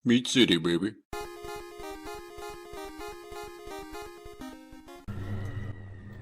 Meat City, baby.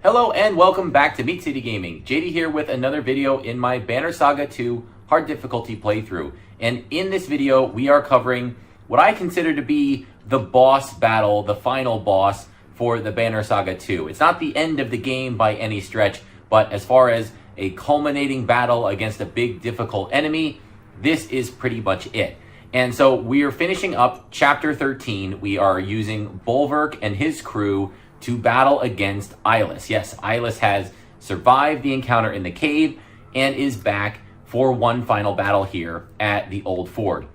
Hello and welcome back to Meat City Gaming. JD here with another video in my Banner Saga 2 hard difficulty playthrough. And in this video, we are covering what I consider to be the boss battle, the final boss for the Banner Saga 2. It's not the end of the game by any stretch, but as far as a culminating battle against a big difficult enemy, this is pretty much it. And so we are finishing up chapter 13. We are using Bolverk and his crew to battle against Eyeless. Yes, Eyeless has survived the encounter in the cave and is back for one final battle here at the Old Ford.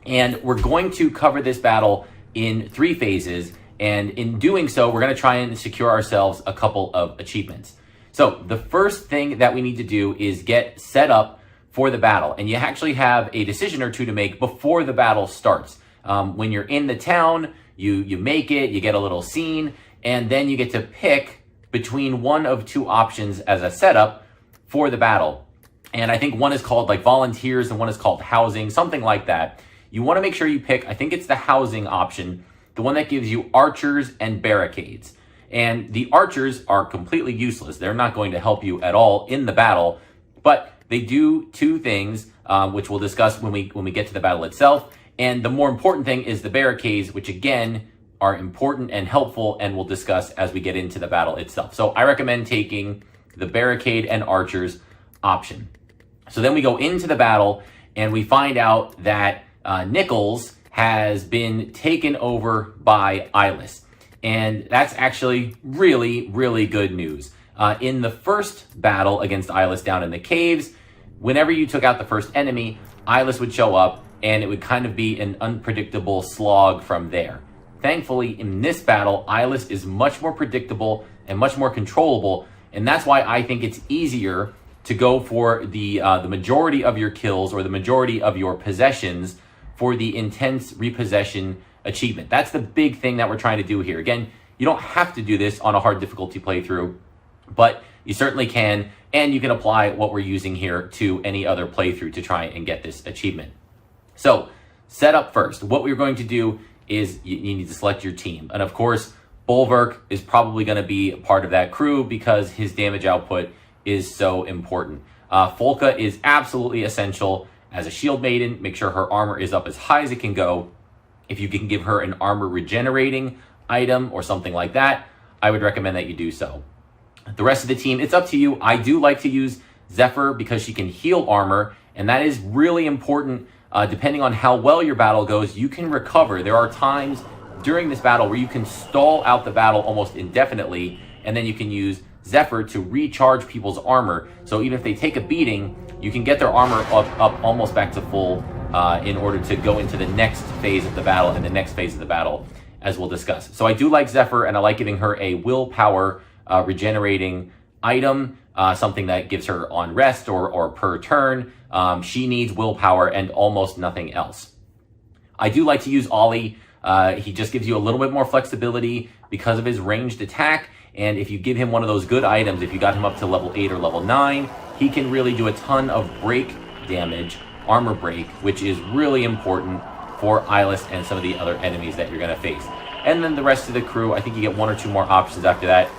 And we're going to cover this battle in 3 phases. And in doing so, we're going to try and secure ourselves a couple of achievements. So the first thing that we need to do is get set up for the battle. And you actually have a decision or two to make before the battle starts. When you're in the town, you make it, you get a little scene, and then you get to pick between one of 2 options as a setup for the battle. And I think one is called like volunteers and one is called housing, something like that. You want to make sure you pick, I think it's the housing option, the one that gives you archers and barricades. And the archers are completely useless. They're not going to help you at all in the battle, but they do 2 things, which we'll discuss when we get to the battle itself. And the more important thing is the barricades, which again are important and helpful, and we'll discuss as we get into the battle itself. So I recommend taking the barricade and archers option. So then we go into the battle and we find out that Nichols has been taken over by Eyeless. And that's actually really, really good news. In the first battle against Eyeless down in the caves, whenever you took out the first enemy, Eyeless would show up and it would kind of be an unpredictable slog from there. Thankfully, in this battle, Eyeless is much more predictable and much more controllable, and that's why I think it's easier to go for the majority of your kills or the majority of your possessions for the intense repossession achievement. That's the big thing that we're trying to do here. Again, you don't have to do this on a hard difficulty playthrough, but you certainly can, and you can apply what we're using here to any other playthrough to try and get this achievement. So, set up first. What we're going to do is you need to select your team. And of course, Bolverk is probably going to be a part of that crew because his damage output is so important. Folka is absolutely essential as a shield maiden. Make sure her armor is up as high as it can go. If you can give her an armor regenerating item or something like that, I would recommend that you do so. The rest of the team, it's up to you. I do like to use Zephyr because she can heal armor, and that is really important. Depending on how well your battle goes, you can recover. There are times during this battle where you can stall out the battle almost indefinitely, and then you can use Zephyr to recharge people's armor. So even if they take a beating, you can get their armor up almost back to full in order to go into the next phase of the battle and the next phase of the battle, as we'll discuss. So I do like Zephyr, and I like giving her a willpower regenerating item, something that gives her on rest or per turn. She needs willpower and almost nothing else. I do like to use Ollie. He just gives you a little bit more flexibility because of his ranged attack. And if you give him one of those good items, if you got him up to level 8 or level 9, he can really do a ton of break damage, armor break, which is really important for Eyeless and some of the other enemies that you're going to face. And then the rest of the crew, I think you get 1 or 2 more options after that.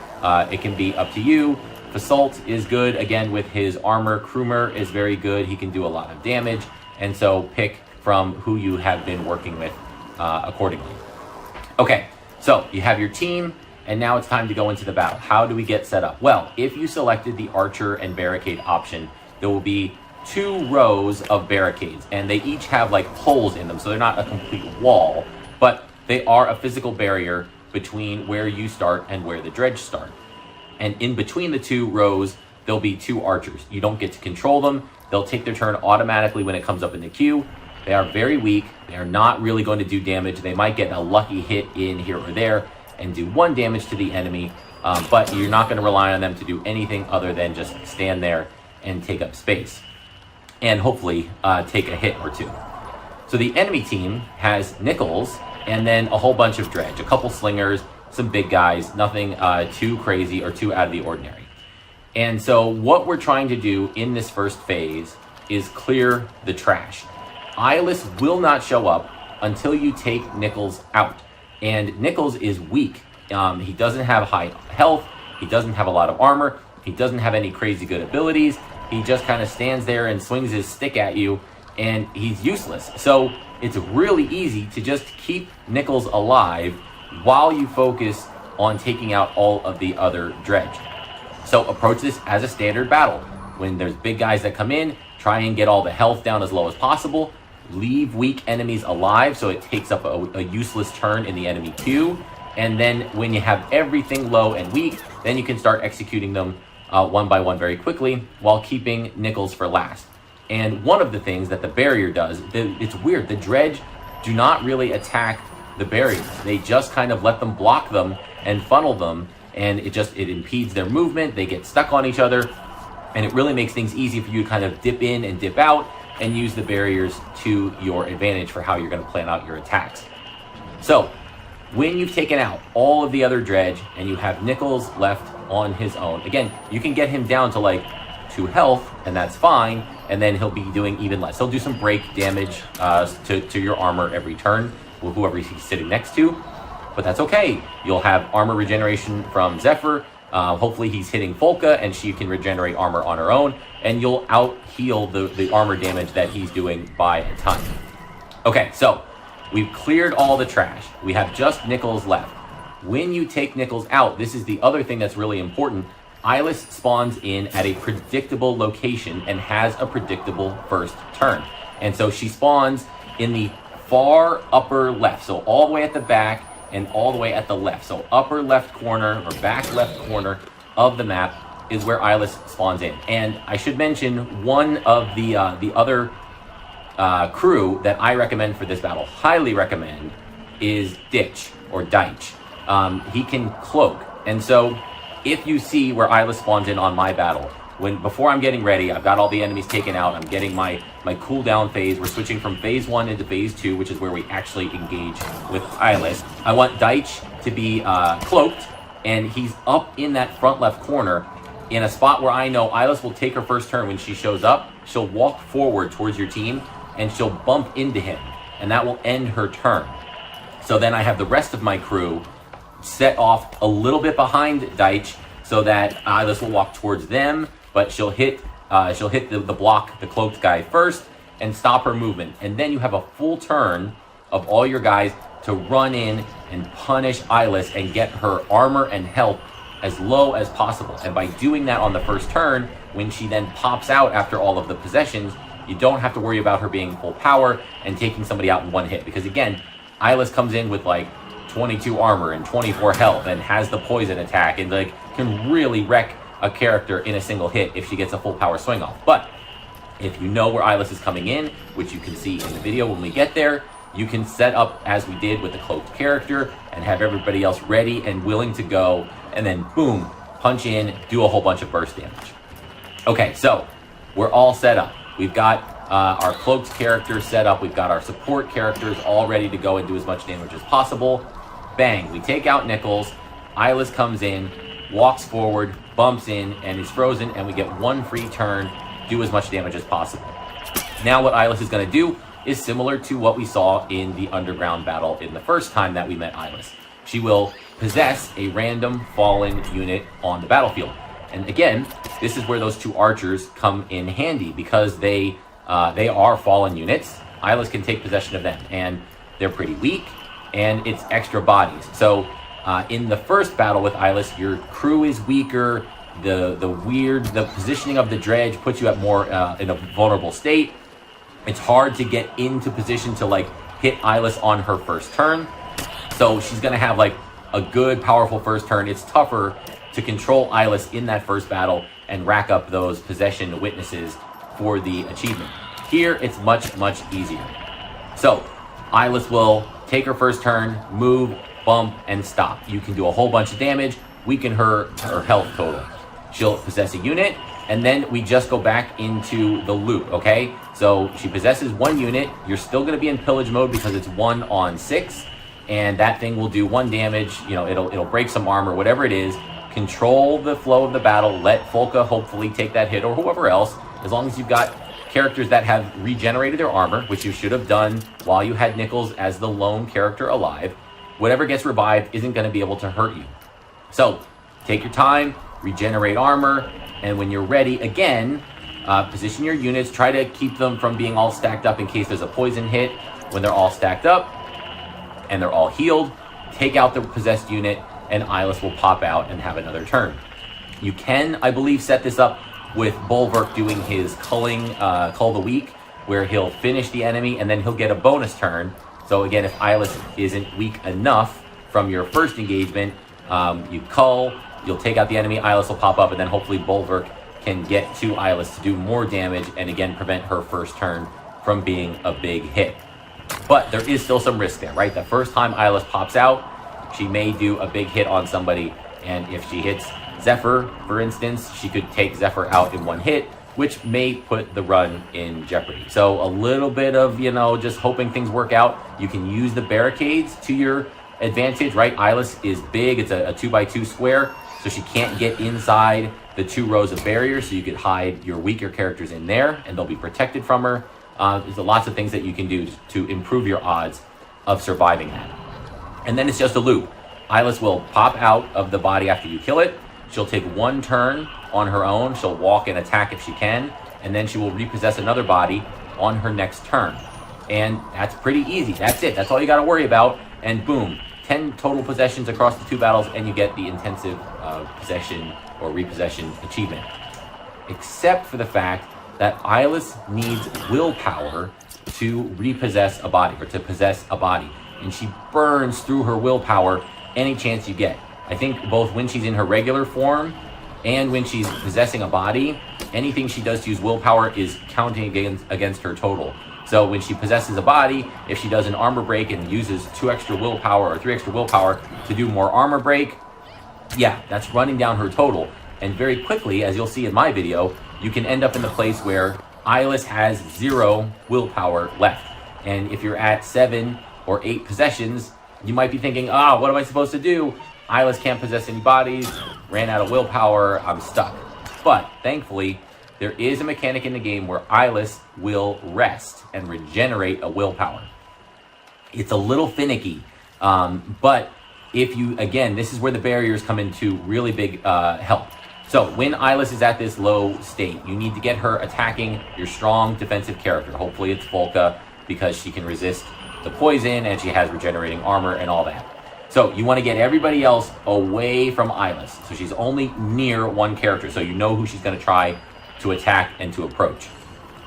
It can be up to you. Basalt is good, again, with his armor. Krumer is very good. He can do a lot of damage. And so pick from who you have been working with accordingly. Okay, so you have your team, and now it's time to go into the battle. How do we get set up? Well, if you selected the archer and barricade option, there will be 2 rows of barricades, and they each have like holes in them, so they're not a complete wall, but they are a physical barrier between where you start and where the dredge start. And in between the 2 rows, there'll be 2 archers. You don't get to control them. They'll take their turn automatically when it comes up in the queue. They are very weak. They are not really going to do damage. They might get a lucky hit in here or there and do 1 damage to the enemy, but you're not going to rely on them to do anything other than just stand there and take up space and hopefully take a hit or 2. So the enemy team has Nichols and then a whole bunch of dredge, a couple slingers, some big guys, nothing too crazy or too out of the ordinary. And so what we're trying to do in this first phase is clear the trash. Eyeless will not show up until you take Nichols out. And Nichols is weak. He doesn't have high health. He doesn't have a lot of armor. He doesn't have any crazy good abilities. He just kind of stands there and swings his stick at you, and he's useless. So it's really easy to just keep Nichols alive while you focus on taking out all of the other Dredge. So approach this as a standard battle. When there's big guys that come in, try and get all the health down as low as possible. Leave weak enemies alive so it takes up a useless turn in the enemy queue. And then when you have everything low and weak, then you can start executing them one by one very quickly while keeping Nichols for last. And one of the things that the barrier does, it's weird, the Dredge do not really attack the barriers. They just kind of let them block them and funnel them, and it impedes their movement. They get stuck on each other, and it really makes things easy for you to kind of dip in and dip out and use the barriers to your advantage for how you're going to plan out your attacks. So when you've taken out all of the other Dredge and you have Nichols left on his own, again, you can get him down to like 2 health, and that's fine, and then he'll be doing even less. He'll do some break damage to your armor every turn, with whoever he's sitting next to, but that's okay. You'll have armor regeneration from Zephyr. Hopefully he's hitting Folka, and she can regenerate armor on her own, and you'll out-heal the armor damage that he's doing by a ton. Okay, so we've cleared all the trash. We have just Nichols left. When you take Nichols out, this is the other thing that's really important. Eyeless spawns in at a predictable location and has a predictable first turn. And so she spawns in the far upper left, so all the way at the back and all the way at the left. So upper left corner or back left corner of the map is where Eyeless spawns in. And I should mention one of the other crew that I recommend for this battle, highly recommend, is Dredge. He can cloak, and so if you see where Eyeless spawns in on my battle, before I'm getting ready, I've got all the enemies taken out, I'm getting my cooldown phase, we're switching from phase 1 into phase 2, which is where we actually engage with Eyeless. I want Dredge to be cloaked, and he's up in that front left corner in a spot where I know Eyeless will take her first turn. When she shows up, she'll walk forward towards your team, and she'll bump into him, and that will end her turn. So then I have the rest of my crew set off a little bit behind Dredge so that Eyeless will walk towards them, but she'll hit the block, the cloaked guy first, and stop her movement. And then you have a full turn of all your guys to run in and punish Eyeless and get her armor and health as low as possible. And by doing that on the first turn, when she then pops out after all of the possessions, you don't have to worry about her being full power and taking somebody out in one hit. Because again, Eyeless comes in with like 22 armor and 24 health and has the poison attack and like can really wreck a character in a single hit if she gets a full power swing off. But if you know where Eyeless is coming in, which you can see in the video when we get there, you can set up as we did with the cloaked character and have everybody else ready and willing to go, and then boom, punch in, do a whole bunch of burst damage. Okay, so we're all set up. We've got our cloaked character set up. We've got our support characters all ready to go and do as much damage as possible. Bang, we take out Nichols. Eyeless comes in, walks forward, bumps in, and is frozen, and we get one free turn, do as much damage as possible. Now what Eyeless is going to do is similar to what we saw in the underground battle in the first time that we met Eyeless. She will possess a random fallen unit on the battlefield. And again, this is where those 2 archers come in handy, because they are fallen units. Eyeless can take possession of them, and they're pretty weak, and it's extra bodies. So in the first battle with Eyeless, your crew is weaker. The positioning of the Dredge puts you at more in a vulnerable state. It's hard to get into position to like hit Eyeless on her first turn. So she's gonna have like a good, powerful first turn. It's tougher to control Eyeless in that first battle and rack up those possession witnesses for the achievement. Here, it's much, much easier. So Eyeless will take her first turn, move, bump, and stop. You can do a whole bunch of damage, weaken her health total. She'll possess a unit, and then we just go back into the loop, okay? So she possesses 1 unit. You're still going to be in pillage mode because it's 1 on 6, and that thing will do 1 damage. You know, it'll break some armor, whatever it is. Control the flow of the battle. Let Folka hopefully take that hit, or whoever else, as long as you've got characters that have regenerated their armor, which you should have done while you had Nichols as the lone character alive, whatever gets revived isn't going to be able to hurt you. So take your time, regenerate armor, and when you're ready again, position your units. Try to keep them from being all stacked up in case there's a poison hit. When they're all stacked up and they're all healed, take out the possessed unit, and Eyeless will pop out and have another turn. You can, I believe, set this up with Bolverk doing his Cull the Weak, where he'll finish the enemy and then he'll get a bonus turn. So again, if Eyeless isn't weak enough from your first engagement, you Cull, you'll take out the enemy, Eyeless will pop up, and then hopefully Bolverk can get to Eyeless to do more damage and again prevent her first turn from being a big hit. But there is still some risk there, right? The first time Eyeless pops out, she may do a big hit on somebody, and if she hits Zephyr, for instance, she could take Zephyr out in one hit, which may put the run in jeopardy. So a little bit of, just hoping things work out. You can use the barricades to your advantage, right? Eyeless is big. It's a 2x2 square, so she can't get inside the 2 rows of barriers, so you could hide your weaker characters in there, and they'll be protected from her. There's lots of things that you can do to improve your odds of surviving that. And then it's just a loop. Eyeless will pop out of the body after you kill it. She'll take 1 turn on her own. She'll walk and attack if she can, and then she will repossess another body on her next turn. And that's pretty easy. That's it. That's all you got to worry about. And boom, 10 total possessions across the 2 battles, and you get the intensive possession or repossession achievement. Except for the fact that Eyeless needs willpower to repossess a body, or to possess a body. And she burns through her willpower any chance you get. I think both when she's in her regular form and when she's possessing a body, anything she does to use willpower is counting against her total. So when she possesses a body, if she does an armor break and uses 2 extra willpower or 3 extra willpower to do more armor break, yeah, that's running down her total. And very quickly, as you'll see in my video, you can end up in the place where Eyeless has 0 willpower left. And if you're at 7 or 8 possessions, you might be thinking, what am I supposed to do? Eyeless can't possess any bodies, ran out of willpower, I'm stuck. But thankfully, there is a mechanic in the game where Eyeless will rest and regenerate a willpower. It's a little finicky, but if you, again, this is where the barriers come into really big help. So when Eyeless is at this low state, you need to get her attacking your strong defensive character. Hopefully it's Volca, because she can resist the poison and she has regenerating armor and all that. So you want to get everybody else away from Eyeless. So she's only near one character, so you know who she's going to try to attack and to approach.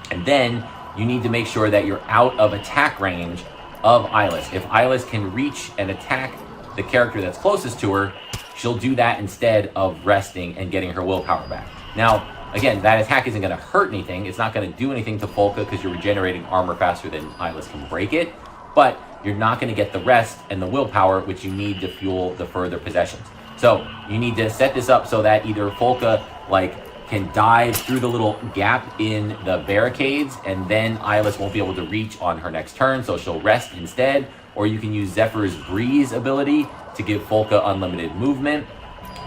And then you need to make sure that you're out of attack range of Eyeless. If Eyeless can reach and attack the character that's closest to her, she'll do that instead of resting and getting her willpower back. Now, again, that attack isn't going to hurt anything. It's not going to do anything to Volca because you're regenerating armor faster than Eyeless can break it. But you're not going to get the rest and the willpower which you need to fuel the further possessions. So you need to set this up so that either Volca can dive through the little gap in the barricades, and then Eyeless won't be able to reach on her next turn, so she'll rest instead. Or you can use Zephyr's Breeze ability to give Volca unlimited movement.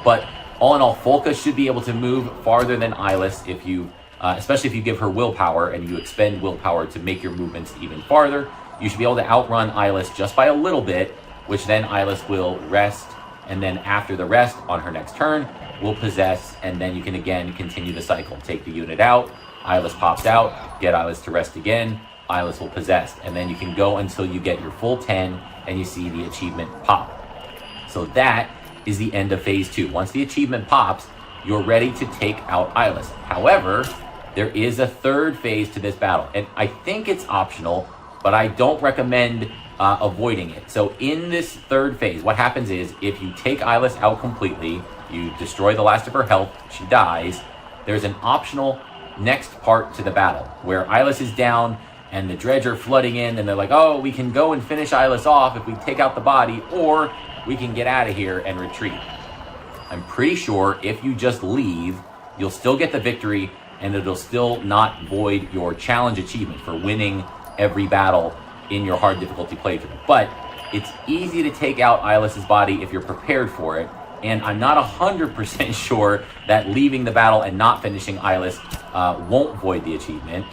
But all in all, Volca should be able to move farther than Eyeless if you, especially if you give her willpower and you expend willpower to make your movements even farther. You should be able to outrun Eyeless just by a little bit, which then Eyeless will rest, and then after the rest on her next turn, will possess, and then you can again continue the cycle. Take the unit out, Eyeless pops out, get Eyeless to rest again, Eyeless will possess, and then you can go until you get your full 10 and you see the achievement pop. So that is the end of phase 2. Once the achievement pops, you're ready to take out Eyeless. However, there is a third phase to this battle, and I think it's optional, but I don't recommend avoiding it. So in this third phase, what happens is if you take Eyeless out completely, you destroy the last of her health, she dies, there's an optional next part to the battle where Eyeless is down and the Dredge are flooding in, and they're like, oh, we can go and finish Eyeless off if we take out the body, or we can get out of here and retreat. I'm pretty sure if you just leave, you'll still get the victory, and it'll still not void your challenge achievement for winning every battle in your hard difficulty playthrough. But it's easy to take out Eyeless's body if you're prepared for it, and I'm not 100% sure that leaving the battle and not finishing Eyeless won't void the achievement.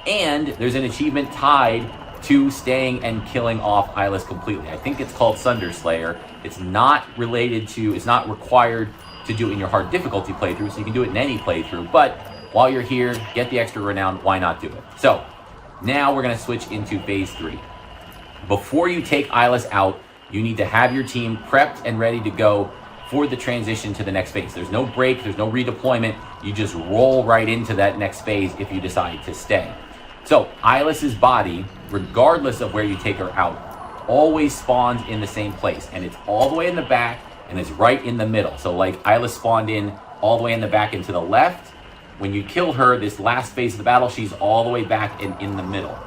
And there's an achievement tied to staying and killing off Eyeless completely. I think it's called Sundr Slayer. It's not related to, it's not required to do it in your hard difficulty playthrough, so you can do it in any playthrough. But while you're here, get the extra renown, why not do it? So now we're gonna switch into phase 3. Before you take Eyeless out, you need to have your team prepped and ready to go for the transition to the next phase. There's no break, there's no redeployment. You just roll right into that next phase if you decide to stay. So Eyeless's body, regardless of where you take her out, always spawns in the same place, and it's all the way in the back and it's right in the middle. So like Eyeless spawned in all the way in the back and to the left. When you kill her, this last phase of the battle, she's all the way back and in the middle.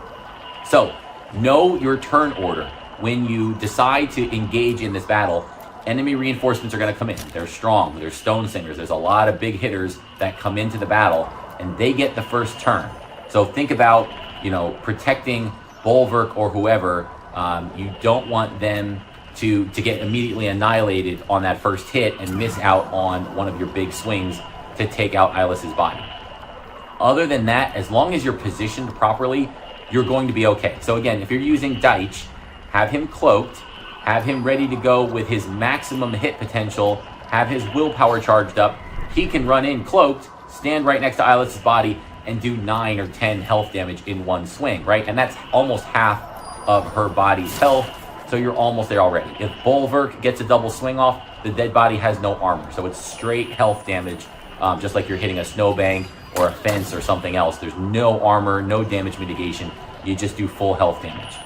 So know your turn order. When you decide to engage in this battle, enemy reinforcements are going to come in. They're strong, they're stone singers, there's a lot of big hitters that come into the battle, and they get the first turn. So think about, protecting Bolverk or whoever. You don't want them to get immediately annihilated on that first hit and miss out on one of your big swings to take out Eyeless's body. Other than that, as long as you're positioned properly, you're going to be okay. So again, if you're using Dredge, have him cloaked, have him ready to go with his maximum hit potential, have his willpower charged up. He can run in cloaked, stand right next to Eyeless's body, and do 9 or 10 health damage in one swing, right? And that's almost half of her body's health, so you're almost there already. If Bolverk gets a double swing off, the dead body has no armor, so it's straight health damage, just like you're hitting a snowbank or a fence or something else. There's no armor, no damage mitigation. You just do full health damage.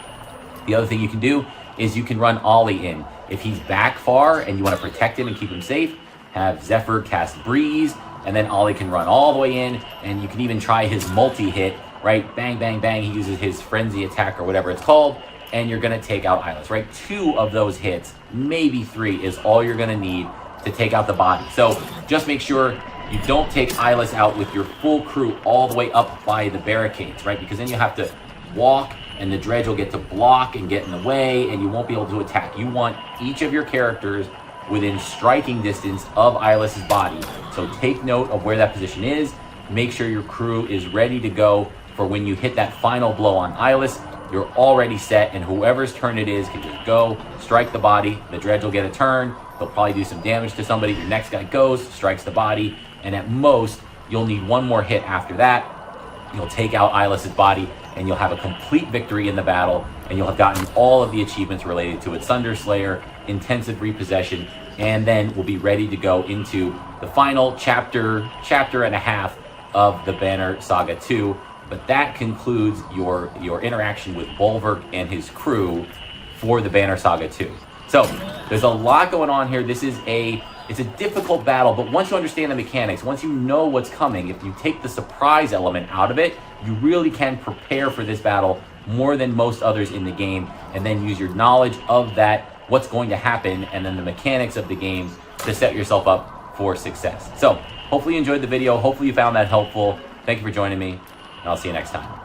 The other thing you can do is you can run Ollie in. If he's back far and you want to protect him and keep him safe, have Zephyr cast Breeze, and then Ollie can run all the way in, and you can even try his multi-hit, right? Bang, bang, bang. He uses his frenzy attack or whatever it's called, and you're going to take out Eyeless, right? 2 of those hits, maybe 3, is all you're going to need to take out the body. So just make sure you don't take Eyeless out with your full crew all the way up by the barricades, right? Because then you have to walk, and the Dredge will get to block and get in the way, and you won't be able to attack. You want each of your characters within striking distance of Eyeless's body. So take note of where that position is. Make sure your crew is ready to go for when you hit that final blow on Eyeless. You're already set, and whoever's turn it is can just go, strike the body. The Dredge will get a turn. They'll probably do some damage to somebody. Your next guy goes, strikes the body, and at most, you'll need one more hit after that. You'll take out Eyeless's body, and you'll have a complete victory in the battle, and you'll have gotten all of the achievements related to it. Sundr Slayer, Intensive Repossession, and then we'll be ready to go into the final chapter and a half of the Banner Saga 2. But that concludes your interaction with Bolverk and his crew for the Banner Saga 2. So there's a lot going on here. It's a difficult battle, but once you understand the mechanics, once you know what's coming, if you take the surprise element out of it, you really can prepare for this battle more than most others in the game, and then use your knowledge of that, what's going to happen, and then the mechanics of the game to set yourself up for success. So hopefully you enjoyed the video. Hopefully you found that helpful. Thank you for joining me, and I'll see you next time.